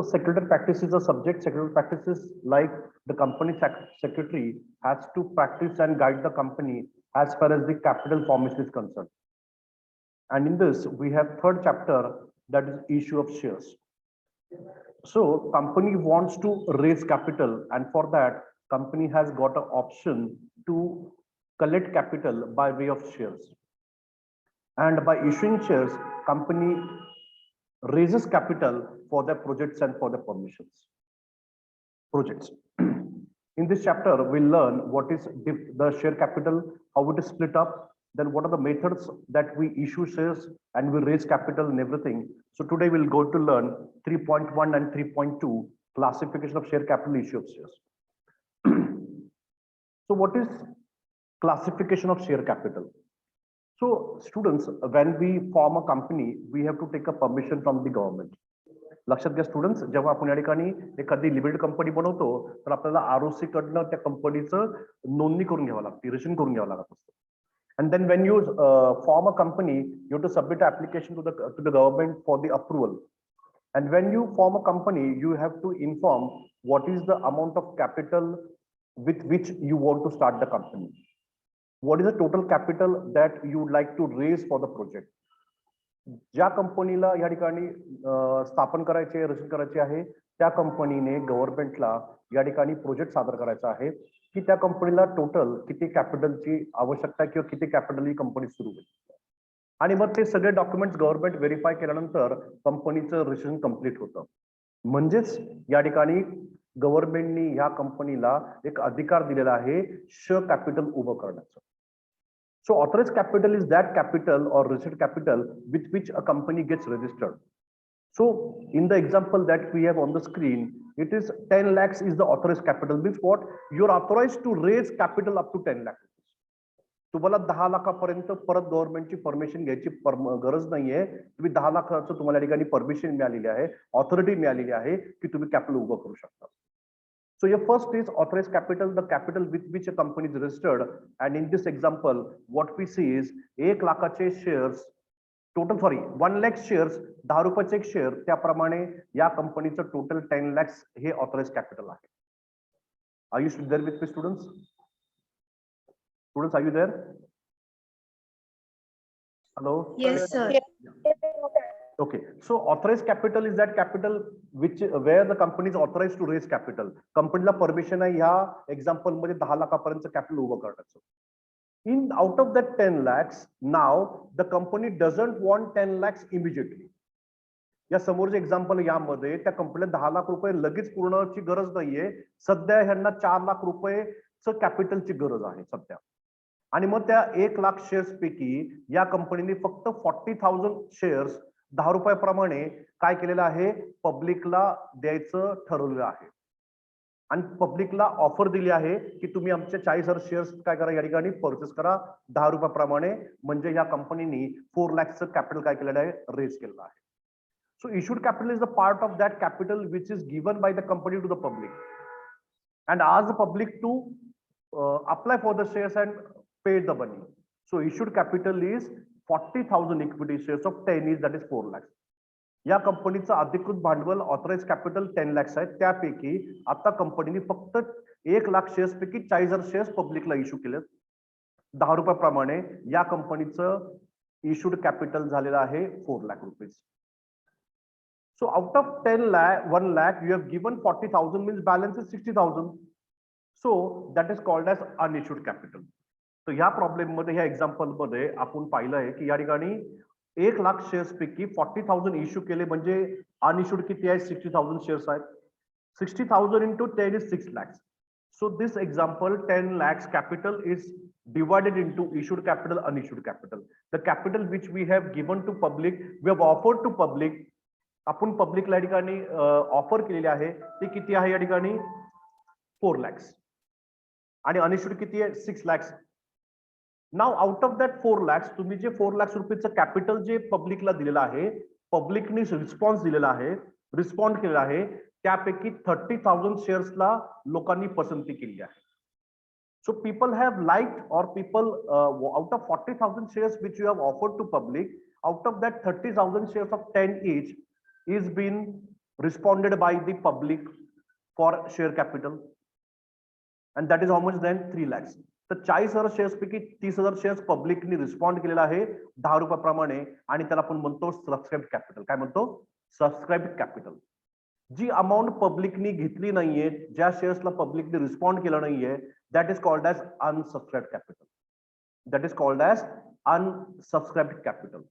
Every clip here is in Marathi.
So secretary practice is a subject. Secretary practices like the company secretary has to practice and guide the company as far as the capital formation is concerned. And in this, we have third chapter, that is issue of shares. So company wants to raise capital, and for that, company has got an option to collect capital by way of shares. And by issuing shares, company raises capital for their projects and for the projects. In this chapter, we'll learn what is the share capital, how it is split up, then what are the methods that we issue shares and we raise capital and everything. So today we'll go to learn 3.1 and 3.2 classification of share capital, issue of shares. So what is classification of share capital? So students, when we form a company, we have to take a permission from the government. लक्षात घ्या स्टुडंट्स, जेव्हा आपण या ठिकाणी एखादी लिमिटेड कंपनी बनवतो तर आपल्याला आरओसी कडनं त्या कंपनीचं नोंदणी करून घ्यावं लागते, रजिस्ट्रेशन करून घ्यावं लागत असतं. And then when you form a company, you have to submit an application to the government for the approval. And when you form a company, you have to inform what is the amount of capital with which you want to start the company. What is the total capital that you would like to raise for the project? ज्या कंपनीला या ठिकाणी स्थापन करायचे, रजिस्टर करायचे आहे, त्या कंपनीने गव्हर्नमेंटला या ठिकाणी प्रोजेक्ट सादर करायचा आहे की त्या कंपनीला टोटल किती कॅपिटलची आवश्यकता किंवा किती कॅपिटल ही कंपनी सुरू होईल. आणि मग ते सगळे डॉक्युमेंट्स गव्हर्नमेंट व्हेरीफाय केल्यानंतर कंपनीचं रजिस्ट्रेशन कंप्लीट होतं. म्हणजेच या ठिकाणी गव्हर्नमेंटनी ह्या कंपनीला एक अधिकार दिलेला आहे शेअर कॅपिटल उभं करण्याचं. So authorized capital is that capital or registered capital with which a company gets registered. So in the example that we have on the screen, it is 10 lakhs is the authorized capital. Means what? You are authorized to raise capital up to 10 lakh rupees. तुम्हाला 10 लाखापर्यंत परत गव्हर्नमेंटची परमिशन घ्यायची गरज नाहीये. तुम्ही 10 लाखाचं तुम्हाला या ठिकाणी परमिशन मिळालेली आहे, ऑथॉरिटी मिळालेली आहे की तुम्ही कॅपिटल उभं करू शकता. So your first is authorized capital, the capital with which a company is registered. And in this example, what we see is 1 लाखाचे shares, total 1 lakh shares, 10 रुपयाचे एक शेअर, त्याप्रमाणे या कंपनीचं टोटल 10 lakhs हे authorized capital आहे. Are you there with me, students? Students, are you there? Hello? Yes, sir. Okay, so authorized capital is that capital where the company is authorized to raise capital. कंपनीला परमिशन आहे ह्या एक्झाम्पल मध्ये 10 लाखापर्यंत कॅपिटल उभं करण्याचं. In out of that 10 lakhs, now the company doesn't want 10 lakhs immediately. या समोरचे एक्झाम्पल यामध्ये त्या कंपनीला 10 लाख रुपये लगेच पूर्णची गरज नाहीये. सध्या ह्यांना 4 लाख रुपयेचं कॅपिटलची गरज आहे सध्या. आणि मग त्या 1 लाख शेअर्स पैकी या कंपनीने फक्त 40,000 शेअर्स 10 रुपयाप्रमाणे काय केलेलं आहे, पब्लिकला द्यायचं ठरवलेलं आहे. आणि पब्लिकला ऑफर दिली आहे की तुम्ही आमचे 40,000 शेअर्स काय करा, या ठिकाणी परचेस करा 10 रुपयाप्रमाणे. म्हणजे या कंपनीने 4 lakhचं कॅपिटल काय केलेलं आहे, रेज केलेलं आहे. So issued capital is the part of that capital which is given by the company to the public and ask the public to apply for the shares and pay the money. So issued capital is 40,000 equity shares of 10 is that is 4 lakhs. या कंपनीचं अधिकृत भांडवल ऑथराइज कॅपिटल 10 lakhs आहे. त्यापैकी आता कंपनीने फक्त 1 लाख शेअर्स पैकी 40,000 शेअर्स पब्लिकला इश्यू केलेत 10 रुपयाप्रमाणे. या कंपनीचं इश्यूड कॅपिटल झालेलं आहे 4 lakh rupees. So out of 1 lakh you have given 40,000 means balance is 60,000. So that is called as unissued capital. तर ह्या प्रॉब्लेम मध्ये, ह्या एक्झाम्पल मध्ये आपण पाहिलं आहे की या ठिकाणी 1 लाख शेअर्स पैकी 40,000 इश्यू केले म्हणजे अनइश्यूड किती आहे, 60,000 शेअर्स आहेत. 60,000 into 10 is 6 lakhs. So this example 10 lakhs capital is divided into issued capital, unissued capital. The capital which we have given to public, we have offered to public. आपण पब्लिकला या ठिकाणी ऑफर केलेली आहे ती किती आहे, या ठिकाणी 4 lakhs. आणि अनइश्यूड किती आहे, 6 lakhs. Now out of that 4 lakhs तुम्ही जे 4 lakhs रुपयेचं कॅपिटल जे पब्लिकला दिलेलं आहे, पब्लिकने रिस्पॉन्स दिलेला आहे, रिस्पॉन्ड केलेला आहे, त्यापैकी 30,000 शेअर्सला लोकांनी पसंती केली आहे. सो पीपल हॅव लाइक्ड और people out of 40,000 shares which you have offered to public, out of that 30,000 shares of 10 each is been responded by the public for share capital, and that is how much then 3 lakhs. तर 40,000 शेअर्स पैकी 30,000 शेअर्स पब्लिकनी रिस्पॉन्ड केलेला आहे 10 रुपयाप्रमाणे, आणि त्याला आपण म्हणतो सबस्क्राइब्ड कॅपिटल. काय म्हणतो? सबस्क्राइब्ड कॅपिटल. जी अमाऊंट पब्लिकनी घेतली नाहीये, ज्या शेअर्सला पब्लिकनी रिस्पॉन्ड केलं नाहीये, that is called as unsubscribed capital. That is called as unsubscribed capital.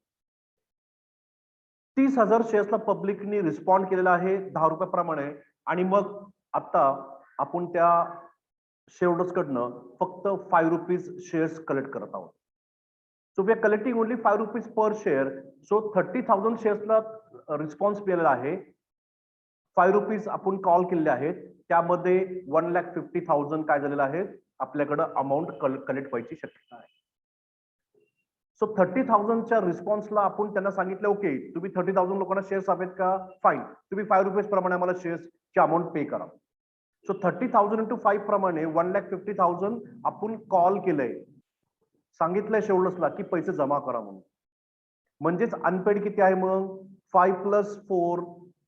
30,000 शेअर्सला पब्लिकनी रिस्पॉन्ड केलेला आहे 10 रुपयाप्रमाणे, आणि मग आता आपण त्या शेअरहोल्डर्स कडनं फक्त 5 रुपीज शेअर्स कलेक्ट करत आहोत. So we are collecting only 5 rupees per share. So 30,000 शेअर्सला रिस्पॉन्स मिळालेला आहे, 5 रुपीज आपण कॉल केलेले आहेत, त्यामध्ये 1,50,000 काय झालेलं आहे, आपल्याकडं अमाऊंट कलेक्ट व्हायची शक्यता आहे. सो 30,000च्या रिस्पॉन्सला आपण त्यांना सांगितलं, ओके तुम्ही 30,000 लोकांना शेअर्स हवेत का, फाईन, तुम्ही 5 रुपीज प्रमाणे आम्हाला शेअर्सची अमाऊंट पे करा. सो 30,000 इंटू 5 प्रमाणे 1,50,000 आपण कॉल केलंय, सांगितलंय शेअरहोल्डर्सला की पैसे जमा करा म्हणून. म्हणजेच अनपेड किती आहे मग, 5 + 4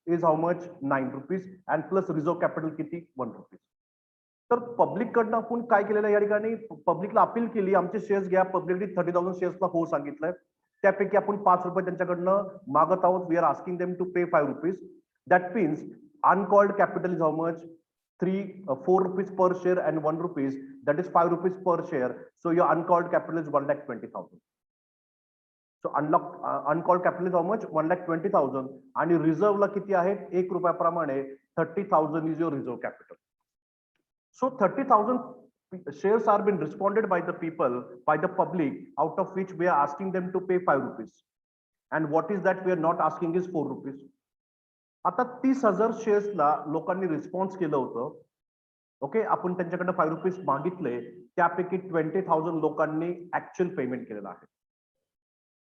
is how much, 9 rupees, and plus reserve capital किती, 1 रुपीज. तर पब्लिक कडनं आपण काय केलेलं या ठिकाणी, पब्लिकला अपील केली, आमचे शेअर्स घ्या. पब्लिकली 30,000 शेअर्सला हो सांगितलंय, त्यापैकी आपण 5 रुपये त्यांच्याकडनं मागत आहोत. We are asking them to pay 5 rupees. That means uncalled capital is how much, 4 rupees per share and 1 rupees, that is 5 rupees per share. So your uncalled capital is 1,20,000. So uncalled capital is how much, 1,20,000, आणि रिझर्व्ह ला किती आहे, 1 रुपयाप्रमाणे 30,000 is your reserve capital. So 30,000 shares are been responded by the people, by the public, out of which we are asking them to pay 5 rupees. And what is that we are not asking is 4 rupees. आता 30,000 शेअर्सला लोकांनी रिस्पॉन्स केलं होतं. ओके, आपण त्यांच्याकडनं 5 रुपीज मागितले, त्यापैकी 20,000 लोकांनी ऍक्च्युअल पेमेंट केलेलं आहे,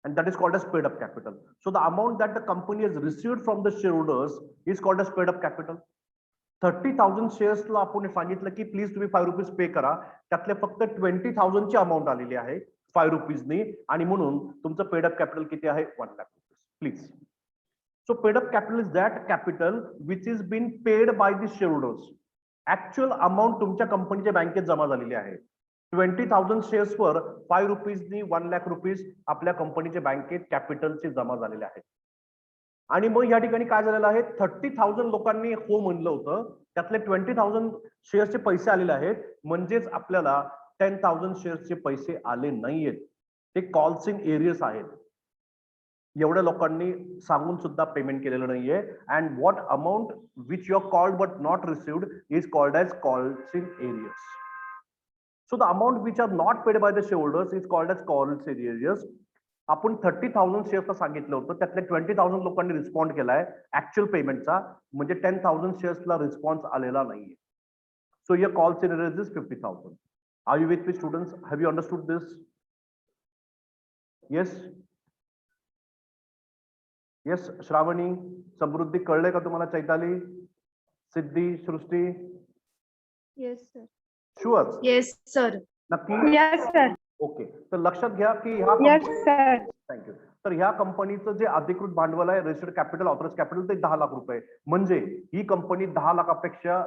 and that is called as paid up capital. So the amount that the company has received from the shareholders is called as paid up capital. 30,000 शेअर्सला आपण सांगितलं की प्लीज तुम्ही 5 रुपीज पे करा, त्यातले फक्त 20,000 ची अमाऊंट आलेली आहे 5 रुपीजनी, आणि म्हणून तुमचं पेड अप कॅपिटल किती आहे, 1 lakh rupees. Please. So paid up capital is that capital which is been paid by the shareholders. Actual amount तुमच्या कंपनीच्या बँकेत जमा झालेली आहे. 20,000 शेअर्स वर 5 रुपीजनी 1 लाख रुपीज आपल्या कंपनीच्या बँकेत कॅपिटलचे जमा झालेले आहेत. आणि मग या ठिकाणी काय झालेलं आहे, 30,000 लोकांनी हो म्हणलं होतं, त्यातले 20,000 शेअर्सचे पैसे आलेले आहेत, म्हणजेच आपल्याला 10,000 शेअर्सचे पैसे आले नाहीयेत. ते कॉल्स इन एरियस आहेत. एवढ्या लोकांनी सांगून सुद्धा पेमेंट केलेलं नाहीये. And what amount which you are called but not received is called as calls in arrears. So the amount which are not paid by the shareholders is called as calls in arrears. आपण 30,000 शेअर्सला सांगितलं होतं, त्यातले 20,000 लोकांनी रिस्पॉन्ड केलाय ऍक्च्युअल पेमेंटचा, म्हणजे 10,000 शेअर्सला रिस्पॉन्स आलेला नाहीये. So your calls in arrears is 50,000. Are you with me students? Have you understood this? Yes yes. Shravani, Samruddhi, कळलंय का तुम्हाला? Chaitali, Siddhi, Srushti? Yes sir. Sure? Yes sir. नक्की? Yes sir. ओके, तर लक्षात घ्या की ह्या थँक्यू. तर ह्या कंपनीचं जे अधिकृत भांडवल आहे, रजिस्टर्ड कॅपिटल, ऑथराइज कॅपिटल, ते 10 लाख रुपये. म्हणजे ही कंपनी 10 लाखापेक्षा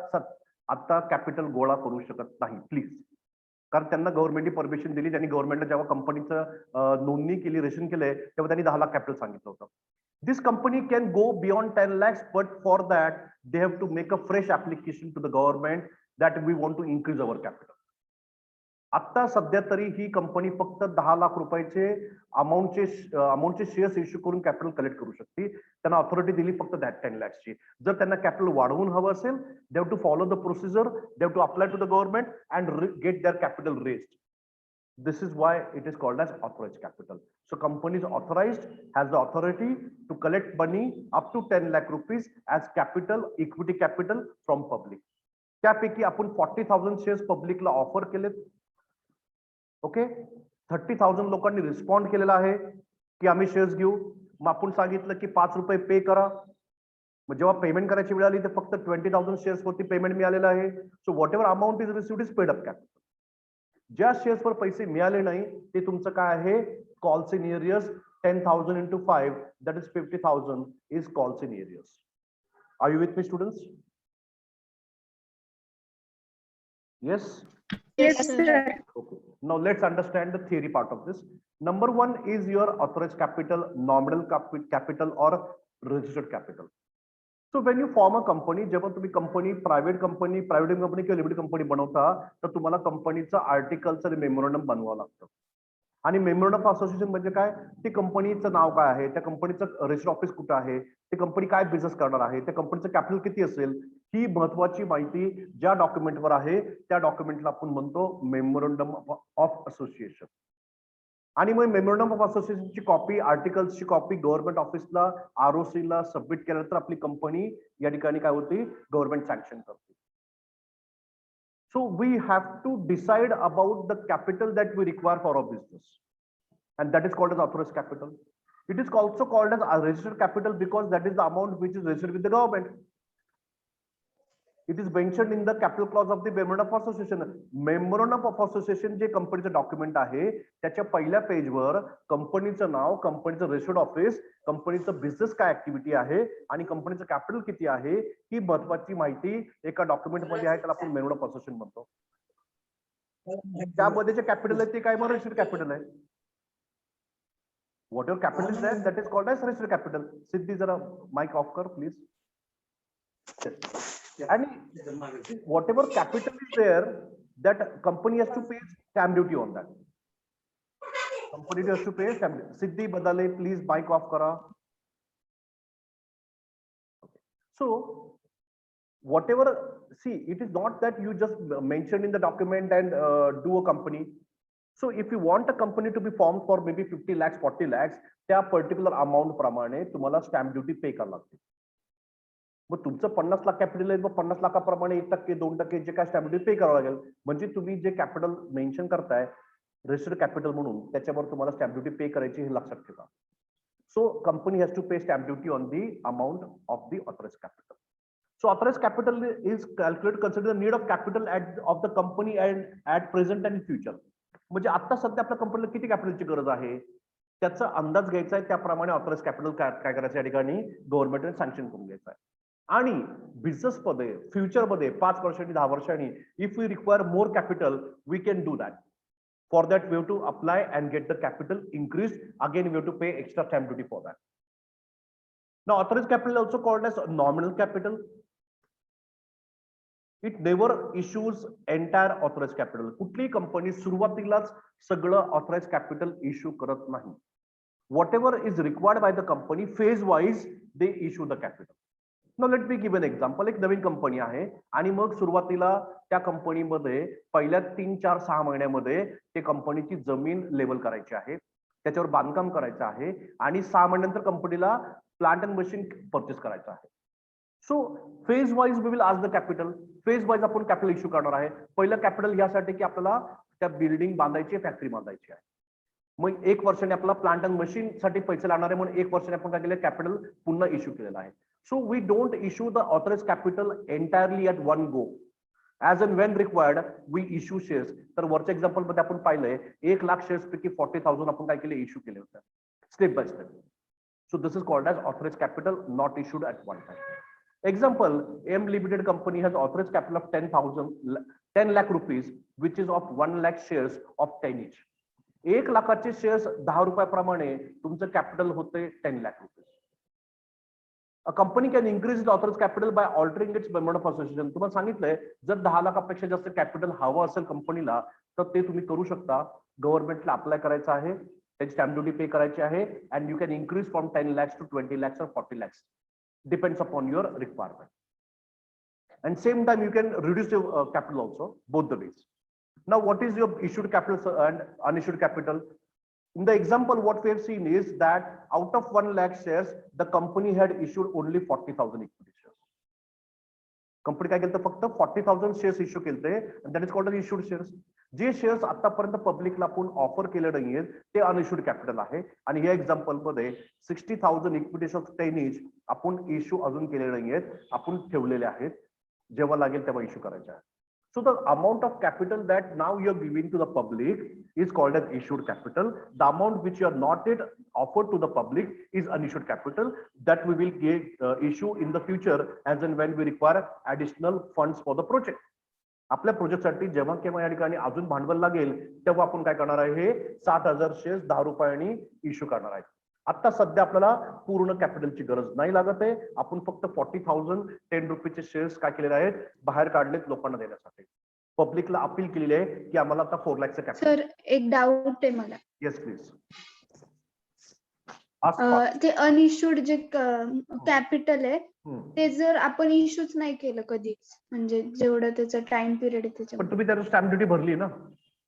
आता कॅपिटल गोळा करू शकत नाही, प्लीज. कारण त्यांना गव्हर्नमेंटने परमिशन दिली. त्यांनी गव्हर्नमेंटला जेव्हा कंपनीचं नोंदणी केली, रेशन केलंय, तेव्हा त्यांनी 10 लाख कॅपिटल सांगितलं होतं. This company can go beyond 10 lakhs, but for that they have to make a fresh application to the government that we want to increase our capital. आता सध्या तरी ही कंपनी फक्त 10 लाख रुपयाचे अमाऊंटचे शेअर्स इश्यू करून कॅपिटल कलेक्ट करू शकते. त्यांना ऑथॉरिटी दिली फक्त 10 lakhsची. जर त्यांना कॅपिटल वाढवून हवं असेल, they have to follow the procedure, they have to apply to the government and get their capital raised. This is why it is called as authorized capital. So company is authorized, has the authority to collect money up to 10 lakh rupees as capital, equity capital from public. त्यापैकी आपण 40,000 शेअर्स पब्लिकला ऑफर केलेत. ओके, 30,000 लोकांनी रिस्पॉन्ड केलेला आहे की आम्ही शेअर्स घेऊ. मग आपण सांगितलं की 5 रुपये पे करा. मग जेव्हा पेमेंट करायची वेळ आली तर फक्त 20,000 शेअर्स वरती पेमेंट मिळालेलं आहे. So what ever amount is received is paid up capital. ज्या शेअर्सवर पैसे मिळाले नाही ते तुमचं काय आहे, calls in areas. 10,000 into 5, that is 50,000 is calls in areas. Are you with me, students? Yes. Yes, sir. Okay. Now let's understand the theory part of this. Number one is your authorized capital, nominal capital or registered capital. So when you form a company, जेव्हा तुम्ही कंपनी प्रायव्हेट कंपनी किंवा लिमिटेड कंपनी बनवता तर तुम्हाला कंपनीचं आर्टिकल्स आणि मेमोरंडम बनवावं लागतं. आणि मेमोरंडम ऑफ असोसिएशन म्हणजे काय, ते कंपनीचं नाव काय आहे, त्या कंपनीचं रजिस्टर ऑफिस कुठं आहे, ते कंपनी काय बिझनेस करणार आहे, त्या कंपनीचं कॅपिटल किती असेल, ही महत्वाची माहिती ज्या डॉक्युमेंटवर आहे त्या डॉक्युमेंटला आपण म्हणतो मेमोरंडम ऑफ असोसिएशन. आणि मग मेमोरंडम ऑफ असोसिएशनची कॉपी, आर्टिकल्सची कॉपी गव्हर्नमेंट ऑफिसला ROC ला सबमिट केल्यानंतर आपली कंपनी या ठिकाणी काय होती, गव्हर्नमेंट सँक्शन करते. So we have to decide about the capital that we require for our business, and that is called as authorized capital. It is also called as a registered capital because that is the amount which is registered with the government. It is mentioned in the capital clause of the memorandum of association. Memorandum of association जे कंपनीचं डॉक्युमेंट आहे त्याच्या पहिल्या पेजवर कंपनीचं नाव, कंपनीचं रजिस्टर्ड ऑफिस, कंपनीचं बिझनेस काय ऍक्टिव्हिटी आहे आणि कंपनीचं कॅपिटल किती आहे ही महत्वाची माहिती एका डॉक्युमेंट मध्ये आहे, त्याला आपण मेमोरंडम ऑफ असोसिएशन म्हणतो. त्यामध्ये जे कॅपिटल आहे ते काय, मग रजिस्टर्ड कॅपिटल आहे. What your capital is that is called as registered capital. Siddhi जरा माइक ऑफ कर please. And whatever capital is there, that company has to pay stamp duty on that. Company has to pay stamp duty. Siddhi Badale, please mic off kara. Okay. So whatever, see, it is not that you just mention in the document and do a company. So if you want a company to be formed for maybe 50 lakhs, 40 lakhs, त्या particular amount प्रमाणे तुम्हाला stamp duty pay करावं लागते. मग तुमचं 50 लाख कॅपिटल आहे, मग 50 लाखाप्रमाणे 1%, 2% जे काय स्टॅम्प ड्युटी पे करावं लागेल. म्हणजे तुम्ही जे कॅपिटल मेन्शन करताय रजिस्टर्ड कॅपिटल म्हणून त्याच्यावर तुम्हाला स्टॅम्प ड्युटी पे करायची हे लक्षात ठेवा. So company has to pay stamp duty on the amount of the authorised capital. So authorised capital is calculate consider need of capital of the company at present and future. म्हणजे आता सध्या आपल्या कंपनीला किती कॅपिटलची गरज आहे त्याचा अंदाज घ्यायचा आहे, त्याप्रमाणे ऑथराइज्ड कॅपिटल काय करायचं या ठिकाणी गव्हर्नमेंटने सँक्शन करून घ्यायचं आहे. आणि बिझनेस मध्ये फ्युचर मध्ये 5 वर्षांनी 10 वर्षांनी if we require more capital we can do that. For that we have to apply and get the capital increase. Again we have to pay extra stamp duty for that. Now authorised capital also called as nominal capital. It never issues entire authorised capital. कुठलीही कंपनी सुरुवातीलाच सगळं ऑथराइज्ड कॅपिटल इश्यू करत नाही. Whatever is required by the company, phase wise they issue the capital. Now let me give an example. एक नवीन कंपनी आहे आणि मग सुरुवातीला त्या कंपनीमध्ये पहिल्या 3, 4, 6 महिन्यामध्ये ते कंपनीची जमीन लेवल करायची आहे, त्याच्यावर बांधकाम करायचं आहे आणि 6 महिन्यानंतर कंपनीला प्लांट अँड मशीन परचेस करायचं आहे. So phase wise we will आज द कॅपिटल. फेज वाईज आपण कॅपिटल इश्यू करणार आहे. पहिलं कॅपिटल यासाठी की आपल्याला त्या बिल्डिंग बांधायची, फॅक्टरी बांधायची आहे. मग 1 वर्षाने आपला प्लांट अँड मशीन साठी पैसे लागणार आहे म्हणून 1 वर्षाने आपण काय केलं, कॅपिटल पुन्हा इश्यू केलेला आहे. So we don't issue the authorised capital entirely at one go. As and when required we issue shares. तर वरच्या एक्झाम्पल मध्ये आपण पाहिलंय 1 लाख शेअर्स पैकी 40,000 आपण काय केले, इश्यू केले होते step by step. So this is called as authorised capital not issued at one time. Example, M Limited company has authorized capital of 10 lakh rupees, which is of 1 lakh shares of 10 each. 1 लाखाचे शेअर्स 10 रुपयाप्रमाणे तुमचं कॅपिटल होते 10 lakh rupees. A company can increase its authorized capital by altering its memorandum of association. तुम्हाला सांगितलंय जर 10 लाखापेक्षा जास्त कॅपिटल हवं असेल कंपनीला तर ते तुम्ही करू शकता. गव्हर्नमेंटला अप्लाय करायचं आहे, त्याची स्टॅम्प ड्युटी पे करायची आहे and you can increase from 10 lakhs to 20 lakhs or 40 lakhs. Depends upon your requirement. And same time you can reduce your capital also, both the ways. Now what is your issued capital and unissued capital? In the example what we have seen is that out of 1 lakh shares the company had issued only 40,000 equity shares. Company काय केलं, फक्त 40,000 शेअर्स इश्यू केले and that is called as issued shares. जे शेअर्स आतापर्यंत पब्लिकला आपण ऑफर केले नाहीये ते अनइश्यूड कॅपिटल आहे. आणि या एक्झाम्पल मध्ये 60,000 इक्विटीज ऑफ 10 each आपण इश्यू अजून केले नाहीयेत, आपण ठेवलेले आहेत, जेव्हा लागेल तेव्हा इश्यू करायचे आहे. So the amount of capital that now you are giving to the public is called as issued capital. The amount which you are not yet offered to the public is unissued capital that we will issue in the future as and when we require additional funds for the project. आपल्या प्रोजेक्टसाठी जेव्हा केव्हा या ठिकाणी अजून भांडवल लागेल तेव्हा आपण काय करणार आहे, हे 60,000 शेअर्स 10 रुपयांनी इश्यू करणार आहे. आता सध्या आपल्याला पूर्ण कॅपिटलची गरज नाही लागत आहे. आपण फक्त 40,000 10 रुपीचे शेअर्स काय केलेले आहेत, बाहेर काढलेत लोकांना देण्यासाठी. पब्लिकला अपील केलेली आहे की आम्हाला आता 4 लाखचं कॅपिटल. सर एक डाऊट आहे मला. Yes please. ते अनइश्यूड जे कॅपिटल आहे ते जर आपण इश्यूच नाही केलं कधीच, म्हणजे जेवढं त्याचा टाइम पिरियड आहे त्याच्या. पण तुम्ही त्याची स्टॅम्प ड्युटी भरली ना,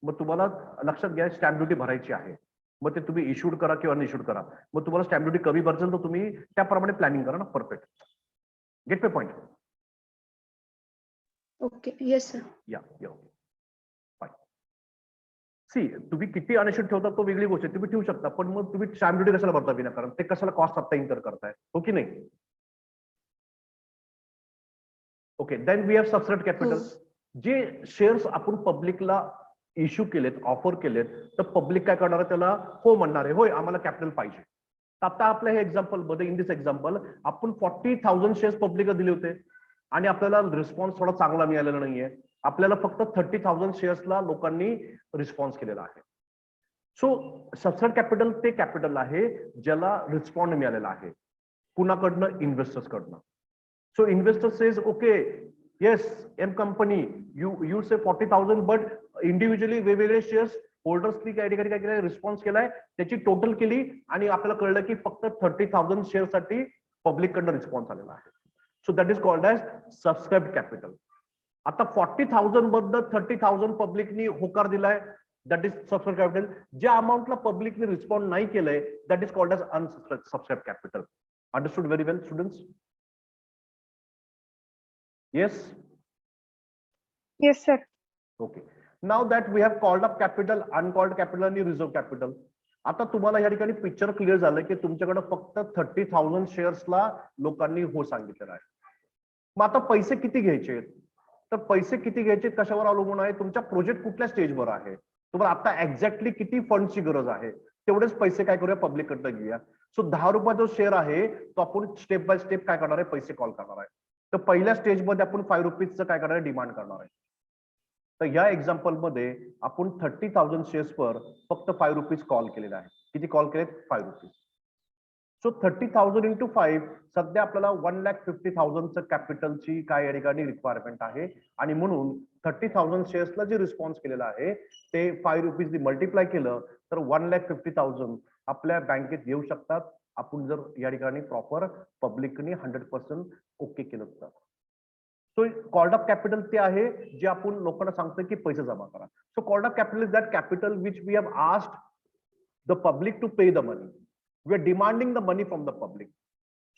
मग तुम्हाला लक्षात घ्या स्टॅम्प ड्युटी भरायची आहे. मग ते तुम्ही इश्यूड करा किंवा अनइश्यूड करा. मग तुम्हाला स्टॅम्प ड्युटी कमी भरसेल तर तुम्ही त्याप्रमाणे प्लॅनिंग करा ना. परफेक्ट. गेट माय पॉइंट. ओके. Yes sir. या फाईन. सी तुम्ही किती अनइश्यूड ठेवता तो वेगळी गोष्ट आहे, तुम्ही ठेवू शकता, पण मग तुम्ही स्टॅम्प ड्युटी कशाला भरता विनाकारण, ते कशाला कॉस्ट आता इन्कर करताय, हो की नाही. Okay. Then we have subscribe capital. जे शेअर्स आपण पब्लिकला इश्यू केलेत, ऑफर केलेत, तर पब्लिक काय करणार आहे, त्याला हो म्हणणार आहे, होय आम्हाला कॅपिटल पाहिजे. आता आपल्या हे एक्झाम्पल मध्ये, इन दिस एक्झाम्पल आपण 40,000 शेअर्स पब्लिकला दिले होते आणि आपल्याला रिस्पॉन्स थोडा चांगला मिळालेला नाहीये. आपल्याला फक्त 30,000 शेअर्सला लोकांनी रिस्पॉन्स केलेला आहे. सो सबस्क्राइब कॅपिटल ते कॅपिटल आहे ज्याला रिस्पॉन्ड मिळालेला आहे. कुणाकडनं, इन्व्हेस्टर्स कडनं. So investor says okay yes M company you say 40,000 but individually वेगवेगळे शेअर्स होल्डर्सनी काय ठिकाणी काय केलं, रिस्पॉन्स केलाय, त्याची टोटल केली आणि आपल्याला कळलं की फक्त 30,000 शेअर साठी पब्लिक कडनं रिस्पॉन्स आलेला आहे. So that is called as subscribe capital. आता 40,000 बद्दल 30,000 पब्लिकनी होकार दिलाय, दॅट इज सबस्क्राइब कॅपिटल. ज्या अमाऊंटला पब्लिकने रिस्पॉन्ड नाही केलंय that is called as unsubscribe capital. Understood very well students. Yes? Yes, sir. Okay. Now that we have called up capital, uncalled capital आणि reserve capital. आता तुम्हाला या ठिकाणी पिक्चर क्लिअर झालं की तुमच्याकडे फक्त 30,000 शेअर्सला लोकांनी हो सांगितलेलं आहे. मग आता पैसे किती घ्यायचे, तर पैसे किती घ्यायचे कशावर अवलंबून आहे, तुमच्या प्रोजेक्ट कुठल्या स्टेजवर आहे, तुम्हाला आता एक्झॅक्टली किती फंडची गरज आहे, तेवढेच पैसे काय करूया, पब्लिक कडनं घेऊया. सो 10 रुपये जो शेअर आहे तो आपण स्टेप बाय स्टेप काय करणार आहे, पैसे कॉल करणार आहे. तर पहिल्या स्टेजमध्ये आपण 5 रुपीजचं काय करणार आहे, डिमांड करणार आहे. तर या एक्झाम्पल मध्ये आपण 30,000 शेअर्सवर फक्त 5 रुपीज कॉल केलेला आहे. किती कॉल केलेत, 5 रुपीज. सो 30,000 इंटू 5 सध्या आपल्याला 1,50,000चं कॅपिटलची काय या ठिकाणी रिक्वायरमेंट आहे आणि म्हणून 30,000 शेअर्सला जे रिस्पॉन्स केलेला आहे ते 5 रुपीज मल्टिप्लाय केलं तर 1,50,000 आपल्या बँकेत येऊ शकतात. आपण जर या ठिकाणी प्रॉपर पब्लिकनी 100% ओके केलं तर. सो कॉल्ड अप कॅपिटल ते आहे जे आपण लोकांना सांगतो की पैसे जमा करा. So called up capital is that capital which we have asked the public to pay the money. We are demanding the money from the public.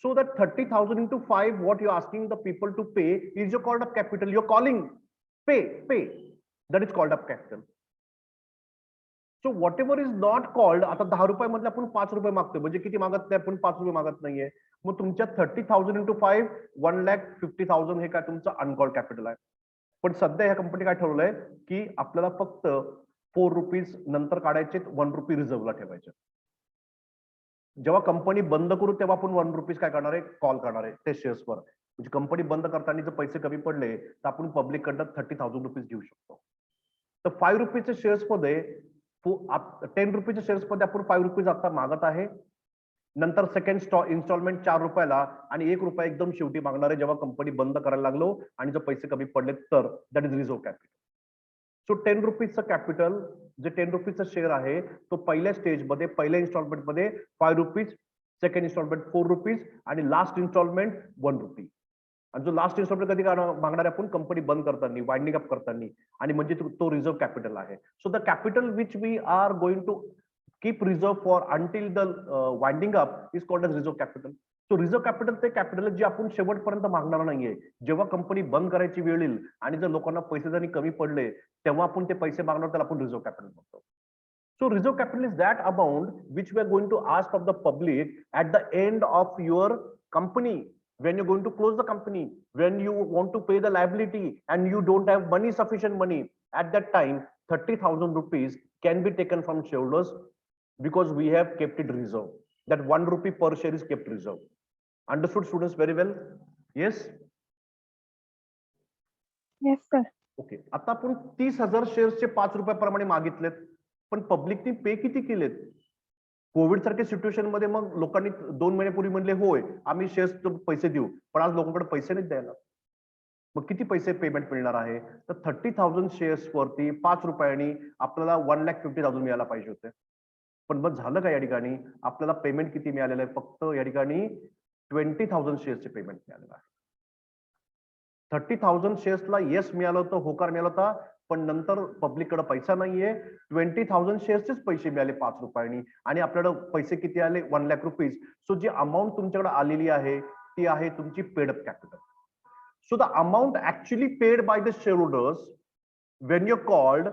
So that 30,000 into 5, what you're asking the people to pay is your called up capital. You're calling, pay. That is called up capital. So whatever is not called, आता 10 रुपये मधले आपण 5 रुपये मागतोय, म्हणजे किती मागत नाही आपण, 5 रुपये मागत नाहीये. मग तुमच्या 30,000 into 5, 1,50,000 हे काय तुमचं अनकॉल्ड कॅपिटल आहे. पण सध्या ह्या कंपनी काय ठरवलंय की आपल्याला फक्त 4 रुपीज नंतर काढायचे, 1 रुपी रिझर्व्हला ठेवायचे. जेव्हा कंपनी बंद करू तेव्हा आपण 1 रुपीज काय करणार आहे, कॉल करणार आहे ते शेअर्सवर. म्हणजे कंपनी बंद करताना जर पैसे कमी पडले तर आपण पब्लिक कडनं 30,000 रुपीज घेऊ शकतो. तर 5 रुपीजच्या शेअर्स मध्ये 10 रुपीच्या शेअर्स मध्ये आपण 5 रुपीज आता मागत आहे. नंतर सेकंड इन्स्टॉलमेंट 4 रुपयाला आणि 1 रुपया एकदम शेवटी मागणार आहे जेव्हा कंपनी बंद करायला लागलो आणि जर पैसे कमी पडले तर. That is reserve capital. So 10 रुपीजचं कॅपिटल जे 10 रुपीजचा शेअर आहे तो पहिल्या स्टेजमध्ये, पहिल्या इन्स्टॉलमेंट मध्ये 5 रुपीज, सेकंड इन्स्टॉलमेंट 4 रुपीज आणि लास्ट इन्स्टॉलमेंट 1 रुपी. आणि जो लास्ट इन्स्टॉलमेंट कधी मागणार आहे आपण, कंपनी बंद करताना, वाइंडिंग अप करताना, आणि म्हणजे तो रिझर्व्ह कॅपिटल आहे. So the capital which we are going to keep reserve for until the winding up is called as reserve capital. So reserve capital ते कॅपिटल जे आपण शेवटपर्यंत मागणार नाहीये. जेव्हा कंपनी बंद करायची वेळ येईल आणि जर लोकांना पैसे जरी कमी पडले तेव्हा आपण ते पैसे मागणार, त्याला आपण रिझर्व्ह कॅपिटल म्हणतो. So reserve capital is that amount which we are going to ask of the public at the end of your company, when you're going to close the company, when you want to pay the liability and you don't have money, sufficient money. At that time, 30,000 rupees can be taken from shareholders because we have kept it reserved. That 1 rupee per share is kept reserved. Understood, students? Very well. Yes. Yes, sir. Okay. आता आपण 30,000 शेअर्सचे 5 रुपयाप्रमाणे मागितलेत, पण पब्लिकने पे किती केलेत? कोविड सारख्या सिच्युएशन मध्ये मग लोकांनी 2 महिन्यापूर्वी म्हणले होय आम्ही शेअर्स पैसे देऊ, पण आज लोकांकडे पैसे नाही द्यायला. मग किती पैसे पेमेंट मिळणार आहे? तर 30,000 शेअर्स वरती 5 रुपयांनी आपल्याला 1,50,000 मिळायला पाहिजे होते. पण मग झालं का या ठिकाणी? आपल्याला पेमेंट किती मिळालेलं आहे? फक्त या ठिकाणी 20,000 शेअर्सचे पेमेंट मिळालेलं आहे. 30,000 शेअर्सला येस मिळालं होतं, होकार मिळाला होता, पण नंतर पब्लिककडे पैसा नाहीये. 20,000 शेअर्सचेच पैसे मिळाले 5 रुपयांनी आणि आपल्याकडे पैसे किती आले? 1 लाख रुपीज. सो जी अमाऊंट तुमच्याकडे आलेली आहे ती आहे तुमची paid up capital. So the amount actually paid by the shareholders when you're called,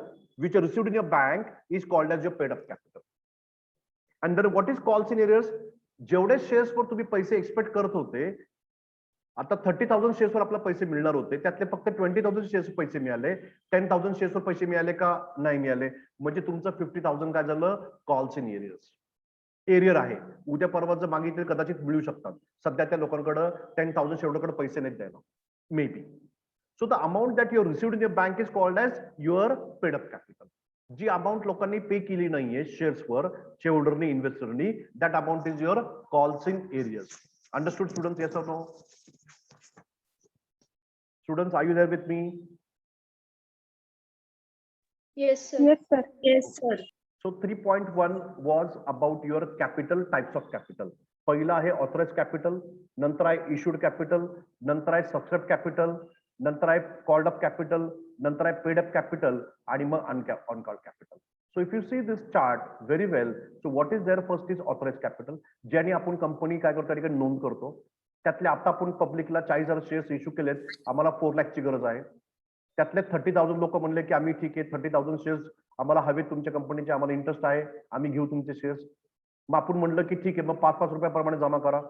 which are received in your bank, is called as your paid up capital. And then what is calls in areas? जेवढे शेअर्स वर तुम्ही पैसे एक्सपेक्ट करत होते, आता 30,000 शेअर्स वर आपल्याला पैसे मिळणार होते, त्यातले फक्त 20,000 शेअर्स पैसे मिळाले. 10,000 शेअर्स वर पैसे मिळाले का? नाही मिळाले. म्हणजे तुमचं 50,000 काय झालं? Calls in arrears. एरियर आहे. उद्या परवा जर मागितले कदाचित मिळू शकतात. सध्या त्या लोकांकडे 10,000 शेअर्सकडे पैसे नाही द्यायला. Maybe. So the amount that you received in your bank is called as your paid up capital. जी अमाउंट लोकांनी पे केली नाहीये शेअर्स वर, शेअरहोल्डरनी, इन्व्हेस्टरनी, that amount is your calls in areas. Understood, students? Yes or no? Students, are you there with me? Yes, sir. Yes, sir. Yes, sir. So 3.1 was about your capital, types of capital. पहिला आहे ऑथराइज कॅपिटल, नंतर आहे इश्यूड कॅपिटल, नंतर आहे सबस्क्राइब कॅपिटल, नंतर आहे कॉल्ड अप कॅपिटल, नंतर आहे पेड अप कॅपिटल आणि मग uncalled capital. So if you see this chart very well, so what is there? First is authorise capital, ज्याने आपण कंपनी काय करतो ठिकाणी नोंद करतो. त्यातले आता आपण पब्लिकला 40,000 शेअर्स इश्यू केलेत, आम्हाला 4 लाखची गरज आहे. त्यातले 30,000 लोक म्हणले की आम्ही ठीक आहे 30,000 शेअर्स आम्हाला हवेत तुमच्या कंपनीचे, आम्हाला इंटरेस्ट आहे, आम्ही घेऊ तुमचे शेअर्स. मग आपण म्हणलं की ठीक आहे, मग 5-5 रुपयाप्रमाणे जमा करा.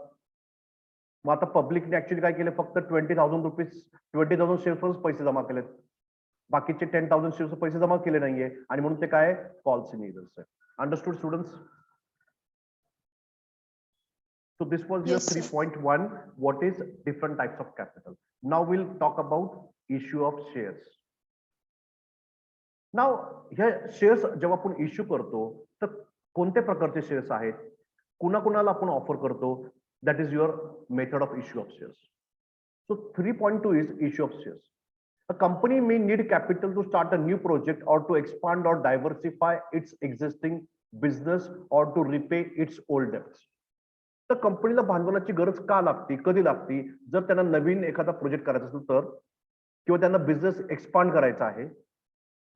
मग आता पब्लिकने ऍक्च्युअली काय केलं? फक्त 20,000 रुपीज 20,000 शेअर्सवरच पैसे जमा केलेत. बाकीचे 10,000 शेअर्स पैसे जमा केले नाहीये आणि म्हणून ते काय? कॉल्स इन एरियर्स आहे. Understood, students? So this was your Yes, sir. 3.1. What is different types of capital? Now we'll talk about issue of shares. Now ह्या शेअर्स जेव्हा आपण इश्यू करतो तर कोणत्या प्रकारचे शेअर्स आहेत, कुणाकुणाला आपण ऑफर करतो? That is your method of issue of shares. So 3.2 is issue of shares. A company may need capital to start a new project or to expand or diversify its existing business or to repay its old debts. तर कंपनीला भांडवलाची गरज का लागते, कधी लागते? जर त्यांना नवीन एखादा प्रोजेक्ट करायचा असेल तर, किंवा त्यांना बिझनेस एक्सपांड करायचा आहे,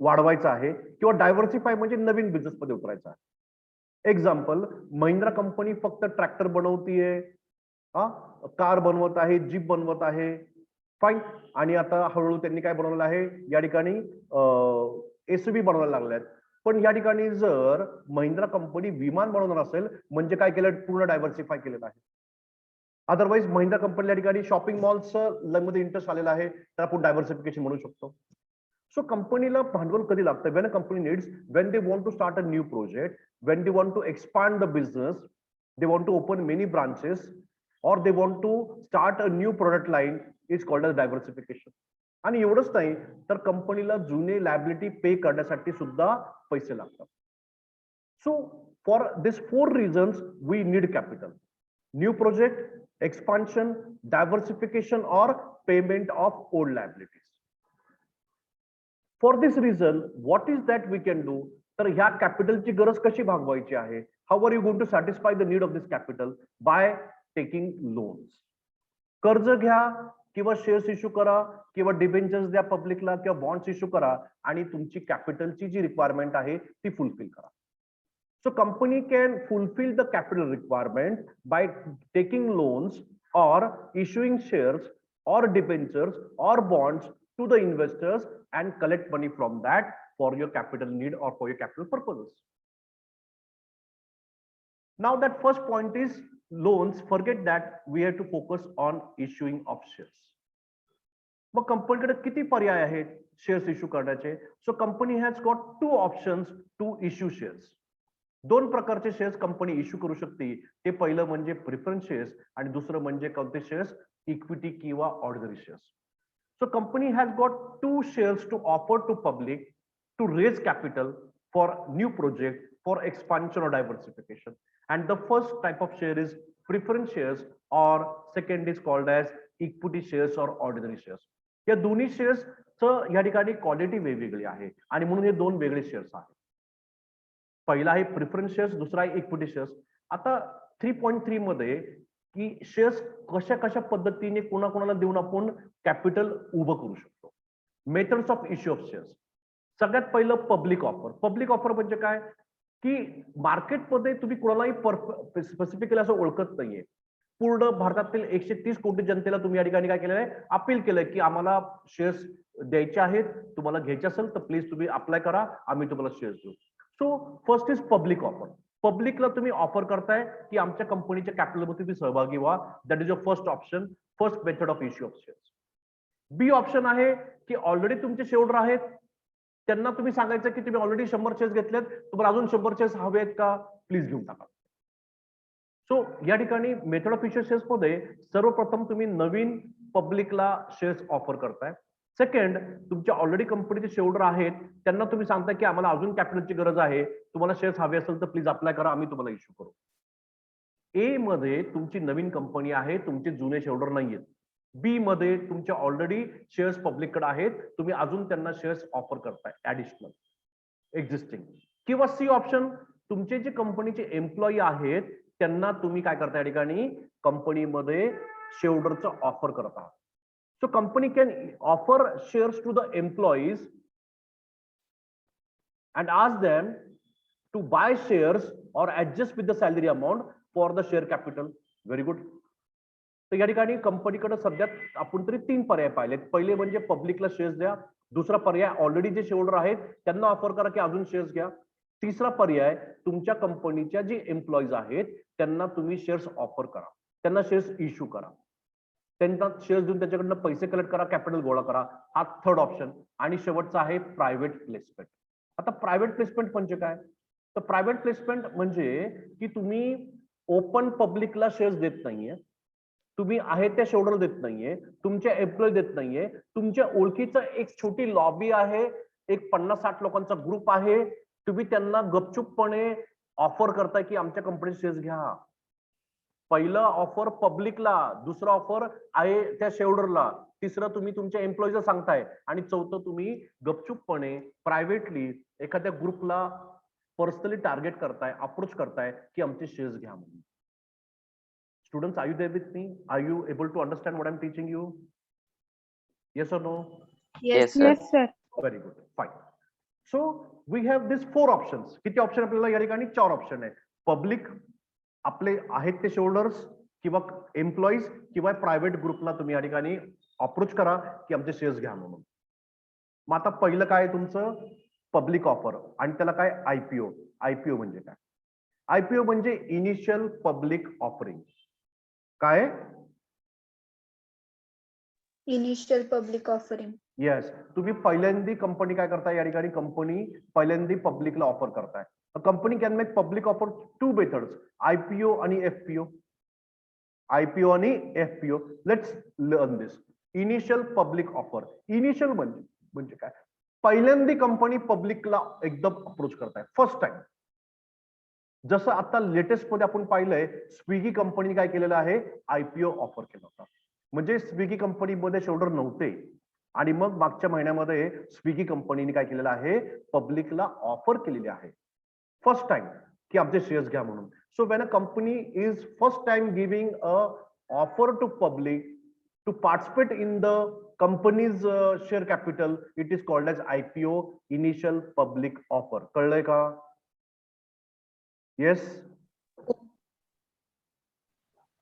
वाढवायचा आहे, किंवा डायव्हर्सिफाय म्हणजे नवीन बिझनेस मध्ये उतरायचा आहे. एक्झाम्पल, महिंद्रा कंपनी फक्त ट्रॅक्टर बनवतीये, कार बनवत आहे, जीप बनवत आहे, फाईन. आणि आता हळूहळू त्यांनी काय बनवलं आहे या ठिकाणी? एसयूव्ही बनवायला लागल्यात. पण या ठिकाणी जर महिंद्रा कंपनी विमान बनवणार असेल म्हणजे काय केलं? पूर्ण डायव्हर्सिफाय केलेलं आहे. अदरवाईज महिंद्रा कंपनी या ठिकाणी शॉपिंग मॉल्स मध्ये इंटरेस्ट आलेला आहे, तर आपण डायव्हर्सिफिकेशन म्हणू शकतो. सो कंपनीला भांडवल कधी लागतं? When a company needs, when they want to start a new project, when they want to expand the business, they want to open many branches, or they want to start a new product line, is called as diversification. आणि एवढंच नाही तर कंपनीला जुने लायबिलिटी पे करण्यासाठी सुद्धा पैसे लागतात. So for this 4 reasons we need capital: new project, expansion, diversification, or payment of old liabilities. For this reason, what is that we can do? तर ह्या कॅपिटलची गरज कशी भागवायची आहे? How are you going to satisfy the need of this capital? By taking loans. कर्ज घ्या किंवा शेअर्स इश्यू करा किंवा डिबेंचर्स द्या पब्लिकला किंवा बॉन्ड्स इश्यू करा आणि तुमची कॅपिटलची जी रिक्वायरमेंट आहे ती फुलफिल करा. So company can fulfil the capital requirement by taking loans or issuing shares or debentures or bonds to the investors and collect money from that for your capital need or for your capital purposes. Now that first point is loans. Forget that, we have to focus on issuing of shares. मग कंपनीकडे किती पर्याय आहेत शेअर्स इश्यू करण्याचे? So company has got 2 options to issue shares. 2 प्रकारचे शेअर्स कंपनी इश्यू करू शकते. ते पहिलं म्हणजे प्रिफरन्स शेअर्स आणि दुसरं म्हणजे कोणते शेअर्स? इक्विटी किंवा ordinary shares. So company has got 2 shares to offer to public to raise capital for new project, for expansion or diversification. And the first type of share is preference shares, or second is called as equity shares or ordinary shares. या दोन्ही शेअर्स या ठिकाणी क्वालिटी वेगवेगळी आहे आणि म्हणून हे 2 वेगळे शेअर्स आहेत. पहिला आहे प्रिफरन्स शेअर्स, दुसरा आहे इक्विटी शेअर्स. आता 3.3 मध्ये की शेअर्स कशा कशा पद्धतीने कोणाकोणाला देऊन आपण कॅपिटल उभं करू शकतो. Methods of issue of shares. सगळ्यात पहिलं पब्लिक ऑफर. पब्लिक ऑफर म्हणजे काय की मार्केटमध्ये तुम्ही कोणालाही स्पेसिफिकली असं ओळखत नाहीये. पूर्ण भारतातील 130 कोटी जनतेला तुम्ही या ठिकाणी काय केलेलं आहे? अपील केलंय की आम्हाला शेअर्स द्यायचे आहेत, तुम्हाला घ्यायचे असेल तर प्लीज तुम्ही अप्लाय करा, आम्ही तुम्हाला शेअर्स देऊ. So first is public offer. पब्लिकला तुम्ही ऑफर करताय की आमच्या कंपनीच्या कॅपिटलमध्ये तुम्ही सहभागी व्हा. That is your first option, first method of issue of shares. B option आहे की ऑलरेडी तुमचे शेअरहोल्डर आहेत, त्यांना तुम्ही सांगायचं की तुम्ही ऑलरेडी 100 शेअर्स घेतलेत, तुम्हाला अजून 100 शेअर्स हवे आहेत का, प्लीज घेऊन टाका. सो या ठिकाणी मेथड ऑफ इश्यू शेअर्स मध्ये सर्वप्रथम तुम्ही नवीन पब्लिकला शेअर्स ऑफर करताय. सेकंड, तुमच्या ऑलरेडी कंपनीचे शेअरहोल्डर आहेत त्यांना तुम्ही सांगताय की आम्हाला अजून कॅपिटलची गरज आहे, तुम्हाला शेअर्स हवे असेल तर प्लीज अप्लाय करा, आम्ही तुम्हाला इश्यू करू. ए मध्ये तुमची नवीन कंपनी आहे, तुमचे जुने शेअरहोल्डर नाहीयेत. बी मध्ये तुमच्या ऑलरेडी शेअर्स पब्लिककडे आहेत, तुम्ही अजून त्यांना शेअर्स ऑफर करताय ऍडिशनल एक्झिस्टिंग. किंवा सी ऑप्शन, तुमचे जे कंपनीचे एम्प्लॉई आहेत त्यांना तुम्ही काय करता या ठिकाणी कंपनीमध्ये शेअरहोल्डरचं ऑफर करत आहात. So company can offer shares to the employees and ask them to buy shares or adjust with the salary amount for the share capital. Very good. तर या ठिकाणी कंपनीकडे सध्या आपण तरी 3 पर्याय पाहिलेत. पहिले म्हणजे पब्लिकला शेअर्स द्या. दुसरा पर्याय ऑलरेडी जे शेअरहोल्डर आहेत त्यांना ऑफर करा की अजून शेअर्स घ्या. तिसरा पर्याय तुमच्या कंपनीच्या जे एम्प्लॉईज आहेत त्यांना तुम्ही शेअर्स ऑफर करा, त्यांना शेअर्स इश्यू करा, त्यांना शेअर्स देऊन त्याच्याकडनं पैसे कलेक्ट करा, कॅपिटल गोळा करा. हा थर्ड ऑप्शन. आणि शेवटचा आहे प्रायव्हेट प्लेसमेंट. आता प्रायव्हेट प्लेसमेंट म्हणजे काय? तर प्रायव्हेट प्लेसमेंट म्हणजे की तुम्ही ओपन पब्लिकला शेअर्स देत नाहीये, तुम्ही आहे त्या शेअरहोल्डर देत नाहीये, तुमच्या एम्प्लॉय देत नाहीये, तुमच्या ओळखीचं एक छोटी लॉबी आहे, एक 50-60 लोकांचा ग्रुप आहे, तुम्ही त्यांना गपचूपपणे ऑफर करताय की आमच्या कंपनीचे शेअर्स घ्या. पहिलं ऑफर पब्लिकला, दुसरा ऑफर आहे त्या शेअरहोल्डरला, तिसरं तुम्ही तुमच्या एम्प्लॉईजला सांगताय आणि चौथं तुम्ही गपचूपपणे प्रायव्हेटली एखाद्या ग्रुपला पर्सनली टार्गेट करताय, अप्रोच करताय की आमचे शेअर्स घ्या म्हणून. Students, are you there with me? Are you able to understand what I am teaching you? Yes or no? Yes, sir. Very good, fine. So we have this 4 options. किती ऑप्शन आपल्याला या ठिकाणी? 4 ऑप्शन आहे. पब्लिक, आपले आहेत ते शेअरहोल्डर्स किंवा एम्प्लॉईज किंवा प्रायव्हेट ग्रुपला तुम्ही या ठिकाणी अप्रोच करा की आमचे शेअर्स घ्या म्हणून. मग आता पहिलं काय तुमचं? Public offer. आणि त्याला काय? आयपीओ. आयपीओ म्हणजे काय? आयपीओ म्हणजे इनिशियल पब्लिक ऑफरिंग. काय? Initial public offering. येस. तुम्ही पहिल्यांदा कंपनी काय करताय या ठिकाणी? कंपनी पहिल्यांदा पब्लिकला ऑफर करताय. Company can make public offer 2 methods, IPO आणि एफपीओ. आयपीओ आणि FPO. Let's learn this. Initial public offer. Initial म्हणजे काय? पहिल्यांदा कंपनी पब्लिकला एकदम अप्रोच करताय, फर्स्ट टाइम. जसं आता लेटेस्ट मध्ये आपण पाहिलंय, स्विगी कंपनी काय केलेलं आहे? आयपीओ ऑफर केलं होतं. म्हणजे स्विगी कंपनीमध्ये शेअरहोल्डर नव्हते आणि मग मागच्या महिन्यामध्ये स्विगी कंपनीने काय केलेलं आहे? पब्लिकला ऑफर केलेली आहे फर्स्ट टाइम की आमचे शेअर्स घ्या म्हणून. So when a company is first time giving a offer to public to participate in the company's share capital, it is called as IPO, initial public offer. कळलंय का? Yes?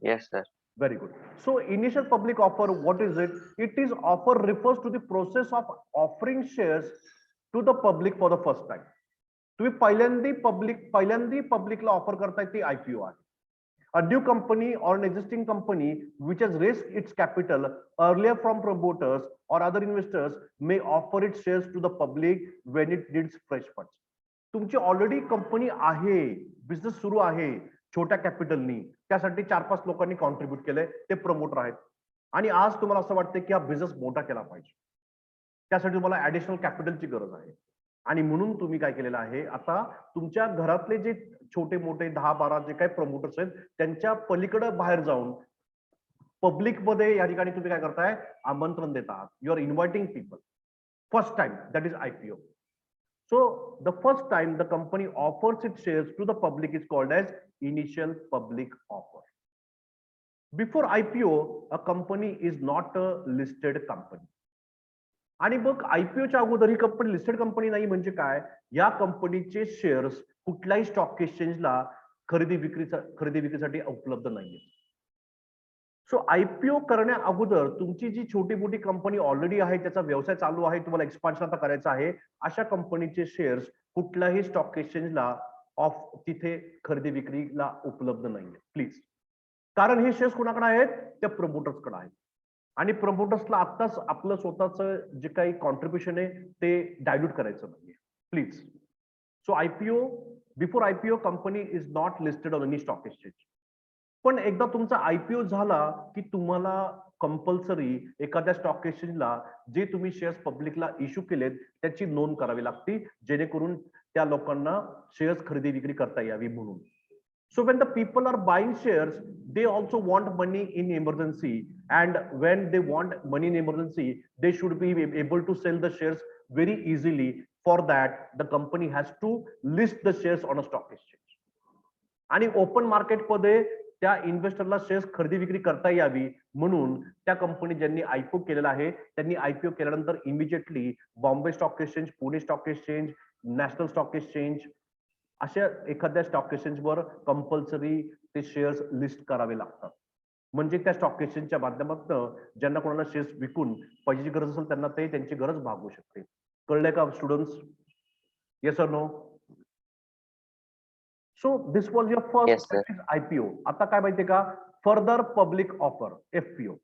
Yes, sir. Very good. So initial public offer, what is it? It is offer refers to the process of offering shares to the public for the first time. तुम्ही पहिल्यांदा पब्लिकला ऑफर करताय ती आयपीओ आहे. A new company or an existing company which has raised its capital earlier from promoters or other investors may offer its shares to the public when it needs fresh funds. तुमची ऑलरेडी कंपनी आहे, बिझनेस सुरू आहे छोट्या कॅपिटलनी, त्यासाठी 4-5 लोकांनी कॉन्ट्रीब्युट केलंय, ते प्रमोटर आहेत आणि आज तुम्हाला असं वाटतं की हा बिझनेस मोठा केला पाहिजे, त्यासाठी तुम्हाला ऍडिशनल कॅपिटलची गरज आहे आणि म्हणून तुम्ही काय केलेलं आहे, आता तुमच्या घरातले जे छोटे मोठे 10-12 जे काही प्रमोटर्स आहेत त्यांच्या पलीकडे बाहेर जाऊन पब्लिक मध्ये या ठिकाणी तुम्ही काय करताय, आमंत्रण देत आहात. You are inviting people first time, that is IPO. So the first time the company offers its shares to the public is called as initial public offer. Before IPO, a company is not a listed company. आणि मग IPO च्या अगोदर ही कंपनी लिस्टेड कंपनी नाही म्हणजे काय, या कंपनीचे शेअर्स कुठल्याही स्टॉक एक्सचेंजला खरेदी विक्रीसाठी उपलब्ध नाहीये. सो IPO करण्या अगोदर तुमची जी छोटी मोठी कंपनी ऑलरेडी आहे, त्याचा व्यवसाय चालू आहे, तुम्हाला एक्सपान्शन आता करायचं आहे, अशा कंपनीचे शेअर्स कुठल्याही स्टॉक एक्सचेंजला तिथे खरेदी विक्रीला उपलब्ध नाहीये प्लीज. कारण हे शेअर्स कुणाकडे आहेत, त्या प्रमोटर्सकडे आहेत आणि प्रमोटर्सला आत्ताच आपलं स्वतःचं जे काही कॉन्ट्रीब्युशन आहे ते डायल्यूट करायचं नाहीये please. So before IPO company is not listed on any stock exchange. पण एकदा तुमचा IPO झाला की तुम्हाला कंपल्सरी एखाद्या स्टॉक एक्सचेंजला जे तुम्ही शेअर्स पब्लिकला इश्यू केलेत त्याची नोंद करावी लागते, जेणेकरून त्या लोकांना शेअर्स खरेदी विक्री करता यावी म्हणून. So when the people are buying shares, they also want money in emergency, and when they want money in emergency, they should be able to sell the shares very easily. For that, the company has to list the shares on a stock exchange. आणि ओपन मार्केटमध्ये त्या इन्व्हेस्टरला शेअर्स खरेदी विक्री करता यावी म्हणून त्या कंपनी ज्यांनी IPO केलेला आहे त्यांनी IPO केल्यानंतर immediately Bombay stock exchange, Pune stock exchange, national stock exchange अशा एखाद्या स्टॉक एक्सचेंजवर कंपल्सरी ते शेअर्स लिस्ट करावे लागतात. म्हणजे त्या स्टॉक एक्सचेंजच्या माध्यमातून ज्यांना कोणाला शेअर्स विकून पैशाची गरज असेल त्यांना ते त्यांची गरज भागवू शकते. कळलंय का students? Yes or no? So this was your first IPO. आता काय माहितीये का, फर्दर पब्लिक ऑफर FPO.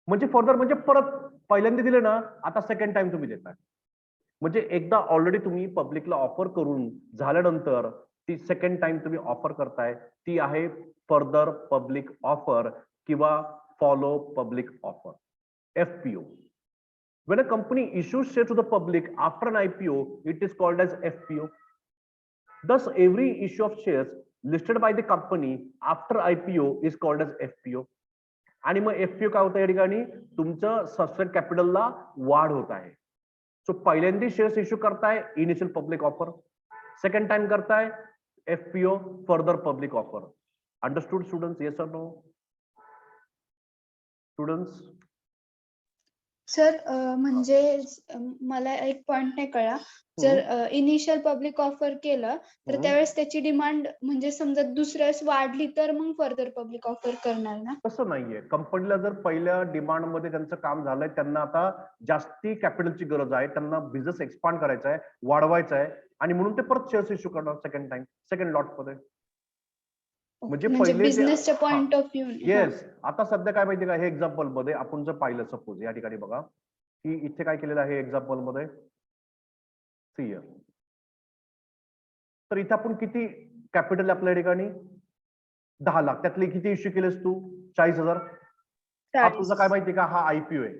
म्हणजे फर्दर म्हणजे परत पहिल्यांदा दिले ना, आता सेकंड टाइम तुम्ही देताय. म्हणजे एकदा ऑलरेडी तुम्ही पब्लिकला ऑफर करून झाल्यानंतर ती सेकंड टाइम तुम्ही ऑफर करताय, ती आहे फर्दर पब्लिक ऑफर किंवा follow public offer FPO. When a company issues shares to the public after an IPO, it is called as FPO. Thus, every issue of shares listed by the company after IPO is called as FPO. आणि मग FPO काय होतं या ठिकाणी, तुमचं सबस्टॅन्स कॅपिटलला वाढ होत आहे. सो पहिल्यांदा शेअर्स इश्यू करताय initial public offer, second time करताय FPO further public offer. Understood students? Yes or no students? Sir म्हणजे मला एक पॉइंट नाही कळला. जर इनिशियल पब्लिक ऑफर केलं तर त्यावेळेस त्याची डिमांड म्हणजे समजा दुसऱ्यास वाढली तर मग फर्दर पब्लिक ऑफर करणार ना? तसं नाहीये. कंपनीला जर पहिल्या डिमांड मध्ये त्यांचं काम झालंय, त्यांना आता जास्ती कॅपिटलची गरज आहे, त्यांना बिझनेस एक्सपांड करायचा आहे, वाढवायचा आहे आणि म्हणून ते परत शेअर्स इश्यू करणार सेकंड टाइम, सेकंड लॉट मध्ये. म्हणजे पहिले बिझनेसच्या पॉइंट ऑफ व्ह्यू. येस. आता सध्या काय माहितीये का, हे एक्झाम्पल मध्ये आपण जर पाहिलं, सपोज या ठिकाणी बघा की इथे काय केलेलं आहे एक्झाम्पल मध्ये, सी तर इथे आपण किती कॅपिटल आपल्या ठिकाणी 10 लाख, त्यातले किती इश्यू केलेस तू? 40,000. हा तुझा काय माहितीये का, हा IPO आहे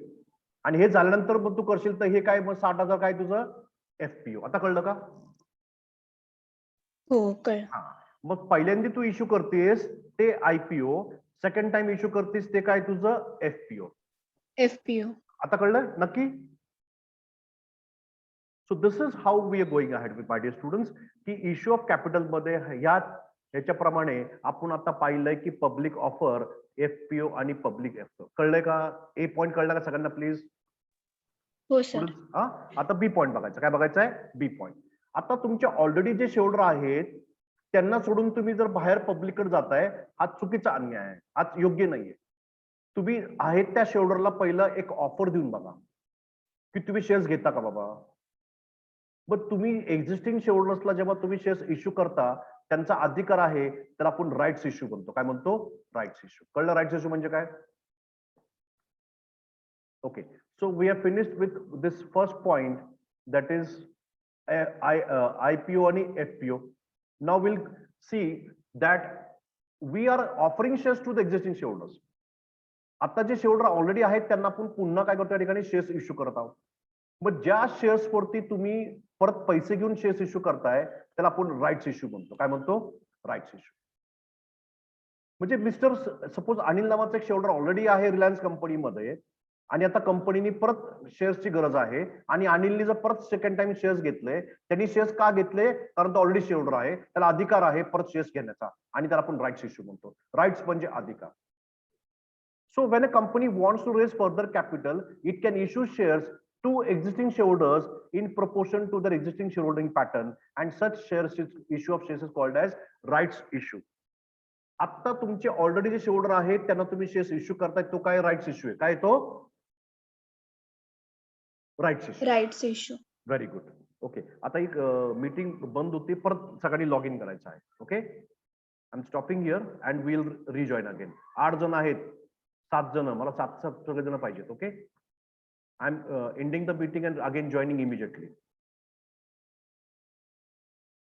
आणि हे झाल्यानंतर मग तू करशील तर हे काय, मग 60,000 काय तुझं FPO. आता कळलं का? हो कळलं. हा, मग पहिल्यांदा तू इश्यू करतेस ते IPO, सेकंड टाइम इश्यू करतेस ते काय तुझं FPO. आता कळलं नक्की? So this is how we are going ahead with my dear students, की इश्यू ऑफ कॅपिटल मध्ये ह्याच्याप्रमाणे आपण आता पाहिलंय की पब्लिक ऑफर, FPO आणि पब्लिक FPO. कळलंय का? ए पॉइंट कळला का सगळ्यांना प्लीज? हो सर. आता बी पॉइंट बघायचं. काय बघायचं आहे? बी पॉइंट. आता तुमचे ऑलरेडी जे शेअरहोल्डर आहेत त्यांना सोडून तुम्ही जर बाहेर पब्लिककडे जाताय, हा चुकीचा अन्याय आहे, हा योग्य नाहीये. तुम्ही आहेत त्या शेअरहोल्डरला पहिलं एक ऑफर देऊन बघा की तुम्ही शेअर्स घेता का बाबा. मग तुम्ही एक्झिस्टिंग शेअरहोल्डर्सला जेव्हा तुम्ही शेअर्स इश्यू करता त्यांचा अधिकार आहे त्याला आपण राईट्स इश्यू म्हणतो. काय म्हणतो? Rights issue. कळलं राईट्स इश्यू म्हणजे काय? Okay, so we are finished with this first point, that is IPO आणि FPO. Now we'll see that we are offering shares to the existing shareholders. आता जे शेअरहोल्डर ऑलरेडी आहेत त्यांना आपण पुन्हा काय करतो या ठिकाणी शेअर्स इश्यू करत आहोत. मग ज्या शेअर्स वरती तुम्ही परत पैसे घेऊन शेअर्स इश्यू करताय त्याला आपण राईट्स इश्यू म्हणतो. काय म्हणतो? Rights issue. म्हणजे मिस्टर सपोज अनिल नावाचा एक शेअरहोल्डर ऑलरेडी आहे रिलायन्स कंपनीमध्ये आणि आता कंपनीने परत शेअर्सची गरज आहे आणि अनिलने जर परत सेकंड टाइम शेअर्स घेतले, त्यांनी शेअर्स का घेतले? कारण तो ऑलरेडी शेअरहोल्डर आहे, त्याला अधिकार आहे परत शेअर्स घेण्याचा आणि त्याला आपण राईट्स इश्यू म्हणतो. राईट्स म्हणजे अधिकार. So when a company wants to raise further capital, it can issue shares to existing shareholders in proportion to their existing shareholding pattern, and such shares issue of shares is called as rights issue. आता तुमचे ऑलरेडी जे शेअरहोल्डर आहेत त्यांना तुम्ही शेअर्स इश्यू करताय, तो काय राईट्स इश्यू आहे? काय तो? Rights issue. Rights issue. Very good. Okay, आता एक मीटिंग बंद होती, परत सगळ्यांनी लॉग इन करायचं आहे. Okay, I am stopping here and will rejoin again. 8 जण आहेत, 7 जण, मला 7 सगळे जण पाहिजेत. Okay, I am ending the meeting and again joining immediately.